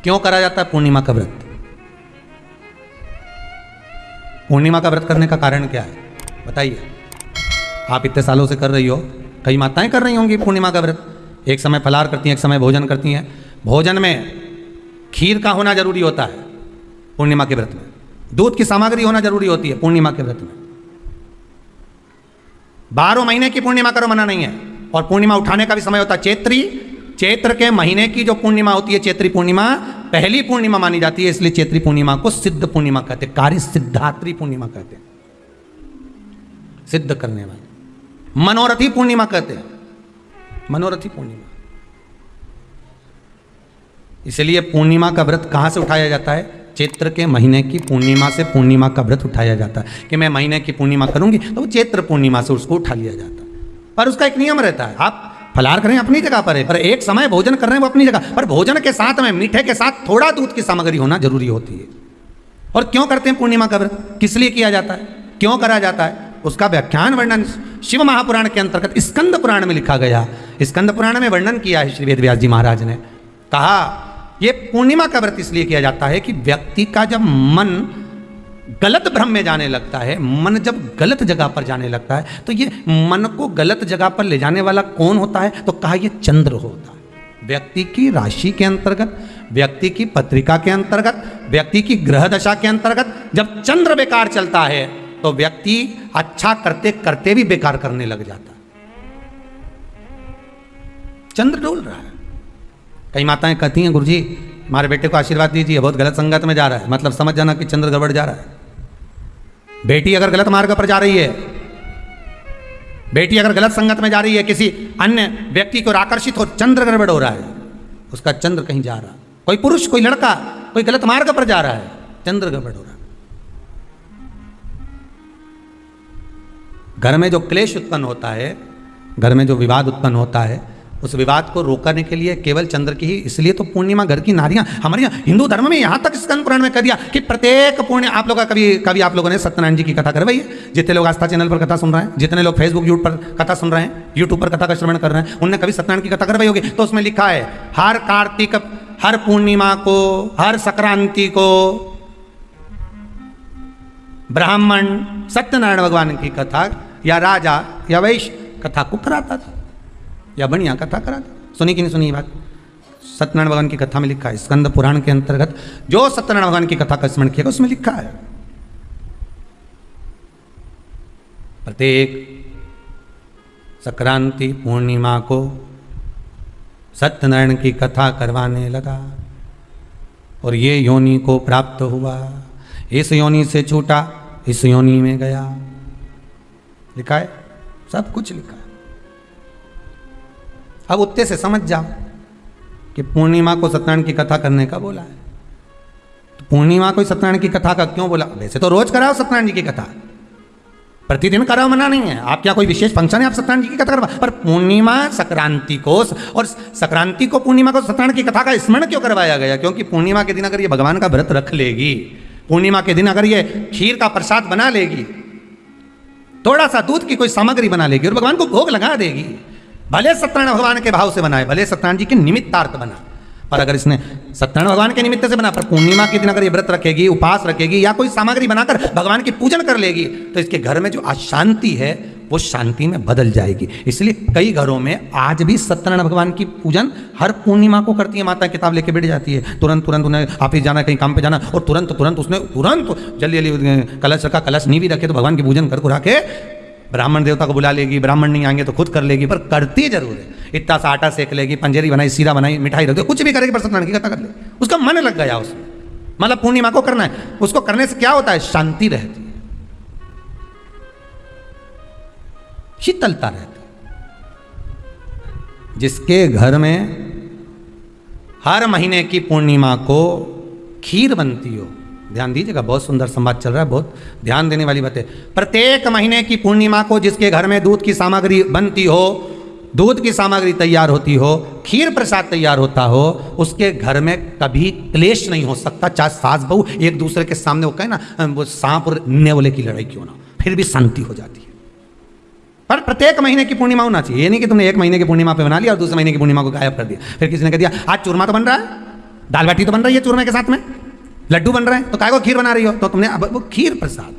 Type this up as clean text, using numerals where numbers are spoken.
क्यों करा जाता है पूर्णिमा का व्रत? पूर्णिमा का व्रत करने का कारण क्या है बताइए? आप इतने सालों से कर रही हो, कई माताएं कर रही होंगी पूर्णिमा का व्रत। एक समय फलाहार करती हैं, एक समय भोजन करती हैं। भोजन में खीर का होना जरूरी होता है पूर्णिमा के व्रत में, दूध की सामग्री होना जरूरी होती है पूर्णिमा के व्रत में। 12 महीने की पूर्णिमा करो मना नहीं है। और पूर्णिमा उठाने का भी समय होता है चैत्री। चैत्र के महीने की जो पूर्णिमा होती है, चैत्री पूर्णिमा पहली पूर्णिमा मानी जाती है, इसलिए चैत्री पूर्णिमा को सिद्ध पूर्णिमा कहते हैं, कार्य सिद्धात्री पूर्णिमा कहते हैं, सिद्ध करने वाले। मनोरथी पूर्णिमा कहते हैं, मनोरथी पूर्णिमा। इसलिए पूर्णिमा का व्रत कहां से उठाया जाता है? चैत्र के महीने की पूर्णिमा से पूर्णिमा का व्रत उठाया जाता है कि मैं महीने की पूर्णिमा करूंगी तो वो चैत्र पूर्णिमा से उसको उठा लिया जाता है। पर उसका एक नियम रहता है, आप फलाहार करें अपनी जगह पर है, पर एक समय भोजन कर रहे हैं वो अपनी जगह पर। भोजन के साथ में मीठे के साथ थोड़ा दूध की सामग्री होना जरूरी होती है। और क्यों करते हैं पूर्णिमा का व्रत, किस लिए किया जाता है, क्यों करा जाता है, उसका व्याख्यान वर्णन शिव महापुराण के अंतर्गत स्कंद पुराण में लिखा गया। स्कंद पुराण में वर्णन किया है श्री वेद व्यास जी महाराज ने। कहा ये पूर्णिमा का व्रत इसलिए किया जाता है कि व्यक्ति का जब मन गलत भ्रम में जाने लगता है, मन जब गलत जगह पर जाने लगता है, तो ये मन को गलत जगह पर ले जाने वाला कौन होता है? तो कहा ये चंद्र होता है। व्यक्ति की राशि के अंतर्गत, व्यक्ति की पत्रिका के अंतर्गत, व्यक्ति की ग्रह दशा के अंतर्गत जब चंद्र बेकार चलता है तो व्यक्ति अच्छा करते करते भी बेकार करने लग जाता है। चंद्र डोल रहा है। कई माताएं कहती हैं गुरुजी हमारे बेटे को आशीर्वाद दीजिए, बहुत गलत संगत में जा रहा है। मतलब समझ जाना कि चंद्र गड़बड़ जा रहा है। बेटी अगर गलत मार्ग पर जा रही है, बेटी अगर गलत संगत में जा रही है, किसी अन्य व्यक्ति को आकर्षित हो, चंद्र गड़बड़ हो रहा है, उसका चंद्र कहीं जा रहा है। कोई पुरुष, कोई लड़का, कोई गलत मार्ग पर जा रहा है, चंद्र गड़बड़ हो रहा है। घर में जो क्लेश उत्पन्न होता है, घर में जो विवाद उत्पन्न होता है, उस विवाद को रोकने के लिए केवल चंद्र की ही, इसलिए तो पूर्णिमा घर की नारियां हमारे यहाँ हिंदू धर्म में यहाँ तक स्कंद पुराण में कह दिया कि प्रत्येक पूर्णिमा। आप लोग का कभी आप लोगों ने सत्यनारायण जी की कथा करवाई है? जितने लोग आस्था चैनल पर कथा सुन रहे हैं, जितने लोग फेसबुक यूट्यूब पर कथा सुन रहे हैं, यूट्यूब पर कथा का श्रवण कर रहे हैं, उनने कभी सत्यनारायण की कथा करवाई होगी। तो उसमें लिखा है हर कार्तिक, हर पूर्णिमा को, हर संक्रांति को ब्राह्मण सत्यनारायण भगवान की कथा या राजा या वैश्य कथा को कराता था या बढ़िया कथा कराता। सुनी कि नहीं सुनी बात? सत्यनारायण भगवान की कथा में लिखा है, स्कंद पुराण के अंतर्गत जो सत्यनारायण भगवान की कथा का स्मरण किया उसमें लिखा है प्रत्येक संक्रांति पूर्णिमा को सत्यनारायण की कथा करवाने लगा और ये योनि को प्राप्त हुआ, इस योनि से छूटा, इस योनि में गया। लिखा है, सब कुछ लिखा है। अब उत्ते से समझ जाओ कि पूर्णिमा को सत्यनारायण की कथा करने का बोला है। तो पूर्णिमा को सत्यनारायण की कथा का क्यों बोला? वैसे तो रोज कराओ सत्यनारायण जी की कथा, प्रतिदिन कराओ, मना नहीं है। आप क्या कोई विशेष फंक्शन है आप सत्यनारायण जी की कथा करवा, पर पूर्णिमा संक्रांति को और संक्रांति को पूर्णिमा को सत्यनारायण की कथा का स्मरण क्यों करवाया गया? क्योंकि पूर्णिमा के दिन अगर ये भगवान का व्रत रख लेगी, पूर्णिमा के दिन अगर ये खीर का प्रसाद बना लेगी, थोड़ा सा दूध की कोई सामग्री बना लेगी और भगवान को भोग लगा देगी, भले सत्यनारायण भगवान के भाव से बनाए, भले सत्यनारायण जी के निमित्तार्थ बना, पर अगर इसने सत्यनारायण भगवान के निमित्त से बना, पर पूर्णिमा के दिन अगर ये व्रत रखेगी, उपास रखेगी या कोई सामग्री बनाकर भगवान की पूजन कर लेगी, तो इसके घर में जो अशांति है वो शांति में बदल जाएगी। इसलिए कई घरों में आज भी सत्यनारायण भगवान की पूजन हर पूर्णिमा को करती है। माता किताब लेके बैठ जाती है, तुरंत उन्हें ऑफिस जाना, कहीं काम पे जाना, और तुरंत उसने जल्दी जल्दी कलश रखा, कलश नहीं भी रखे तो भगवान की पूजन कर रखे, ब्राह्मण देवता को बुला लेगी, ब्राह्मण नहीं आएंगे तो खुद कर लेगी, पर करती जरूर है। इतना सा आटा सेक लेगी, पंजेरी बनाई, सीरा बनाई, मिठाई रख दे, कुछ भी करेगी, पर सत्यनारायण की कथा कर ले, उसका मन लग गया उसमें। मतलब पूर्णिमा को करना है, उसको करने से क्या होता है? शांति रहती है, शीतलता रहती है। जिसके घर में हर महीने की पूर्णिमा को खीर बनती हो, ध्यान दीजिएगा, बहुत सुंदर संवाद चल रहा है, बहुत ध्यान देने वाली बात है। प्रत्येक महीने की पूर्णिमा को जिसके घर में दूध की सामग्री बनती हो, दूध की सामग्री तैयार होती हो, खीर प्रसाद तैयार होता हो, उसके घर में कभी क्लेश नहीं हो सकता। चाहे सास बहू एक दूसरे के सामने वो कहे ना, वो सांप और नेवले की लड़ाई क्यों ना, फिर भी शांति हो जाती है। पर प्रत्येक महीने की पूर्णिमा होना चाहिए। ये नहीं कि तुमने एक महीने की पूर्णिमा पे बना लिया और दूसरे महीने की पूर्णिमा को गायब कर दिया। फिर किसी ने कह दिया आज चूरमा तो बन रहा है, दाल बाटी तो बन रही है चूरमे के साथ में, लड्डू बन रहे हैं, तो काय को खीर बना रही हो? तो तुमने अब वो खीर प्रसाद